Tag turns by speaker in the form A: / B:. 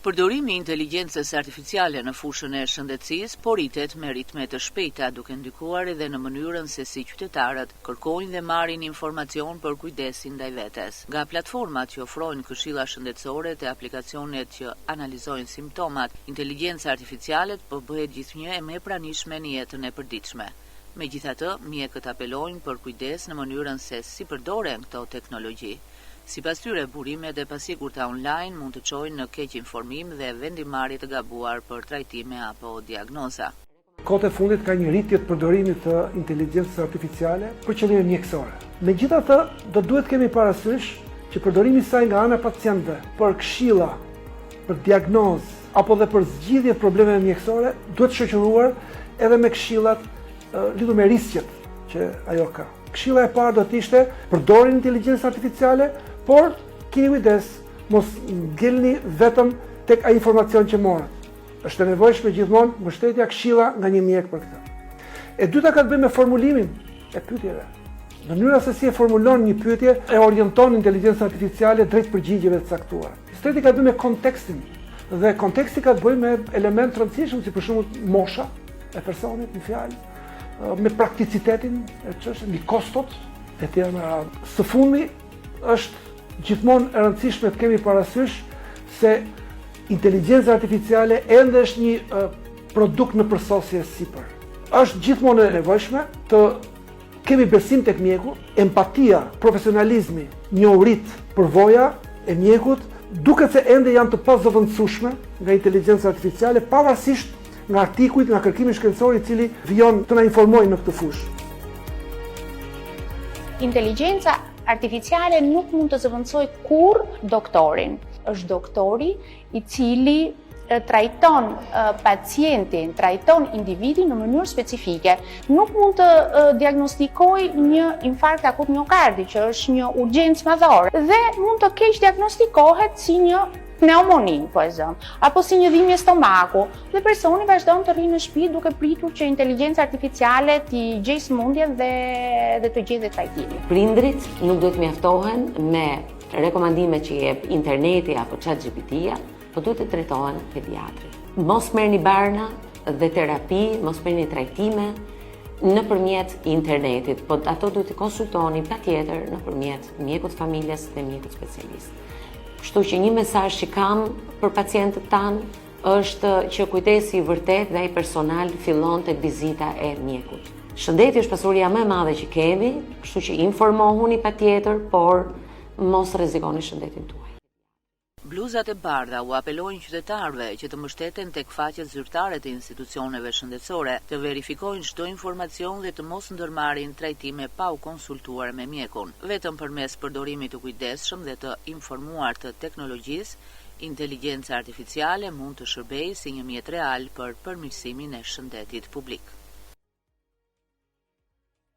A: Përdorimi i inteligjencës artificiale në fushën e shëndetësisë poritet me ritme të shpejta, duke ndikuar edhe në mënyrën se si qytetarët kërkojnë dhe marrin informacion për kujdesin ndaj vetes. Nga platformat që ofrojnë këshilla shëndetësore te aplikacionet që analizojnë simptomat, inteligjenca artificiale po bëhet gjithnjë e më e pranishme në jetën e përditshme. Megjithatë, mjekët apelojnë për kujdes në mënyrën se si përdoren këto teknologji. Sipas tyre, burimet e pasigurta online mund të çojnë në keq informim dhe vendimarrje të gabuar për trajtime apo diagnoza.
B: Kohët e fundit ka një rritje të përdorimit të inteligjencës artificiale për qëllime mjekësore. Megjithatë, do duhet kemi parasysh që përdorimi i saj nga ana e pacientëve për këshilla, për diagnozë apo dhe për zgjidhje të problemeve mjekësore duhet shoqëruar edhe me këshillat lidhur me riskjet që ajo ka. Këshilla e parë do të ishte përdorni inteligjencën artificiale, por keni kujdes, mos ngelni vetëm tek ai informacion që morët. Është e nevojshme gjithmonë mbështetja, këshilla nga një mjek për këtë. E dyta ka të bëjë me formulimin e pyetjeve. Mënyra se si e formulon një pyetje e orienton inteligjencën artificiale drejt përgjigjeve të caktuara. Treti ka të bëjë me kontekstin. Dhe konteksti ka të bëjë me elementë të rëndësishëm si për shembull mosha e personit në fjalë, me prakticitetin e çështës, me kostot e tjera me radhë. Së fundi është gjithmonë e rëndësishme të kemi parasysh se inteligjenca artificiale ende është një produkt në përsosje sipër. Është gjithmonë e nevojshme të kemi besim tek mjeku, empatia, profesionalizmi, njohurit, përvoja e mjekut, duket se ende janë të pazëvendësueshme nga inteligjenca artificiale, pavarësisht nga artikujt, nga kërkimi shkencor i cili vijon të na informojë në këtë fushë.
C: Inteligjenca artificiale nuk mund të zëvendësoj kur doktorin. Është doktori i cili trajton pacientin, trajton individin në mënyrë specifike. Nuk mund të diagnostikoj një infarkt akut miokardi, që është një urgjencë madhore, dhe mund të keq diagnostikohet si një pneumoni, po e zëm, apo si një dhimbje stomaku, dhe personi vazhdon të rrinë në shtëpi duke pritur që inteligjenca artificiale t'i gjejë sëmundjen dhe të gjejë trajtimin.
D: Prindrit nuk duhet mjaftohen me rekomandime që jep interneti apo ChatGPT-ja, po duhet të trajtohen pediatri. Mos merrni barna dhe terapi, mos merrni trajtime nëpërmjet internetit, po ato duhet të konsultoni patjetër nëpërmjet mjekut familjes dhe mjekut specialist. Kështu që një mesazh që kam për pacientët tanë është që kujdesi i vërtet dhe ai personal fillon tek vizita e mjekut. Shëndeti është pasuria më e madhe që kemi, kështu që informohuni patjetër, por mos rrezikoni shëndetin tuaj.
A: Bluzat e bardha u apelojnë qytetarëve që të mbështeten tek faqet zyrtare të institucioneve shëndetësore, të verifikojnë çdo informacion dhe të mos ndërmarrin trajtime pa u konsultuar me mjekun. Vetëm përmes përdorimit të kujdesshëm dhe të informuar të teknologjisë, inteligjenca artificiale mund të shërbejë si një mjet real për përmirësimin e shëndetit publik.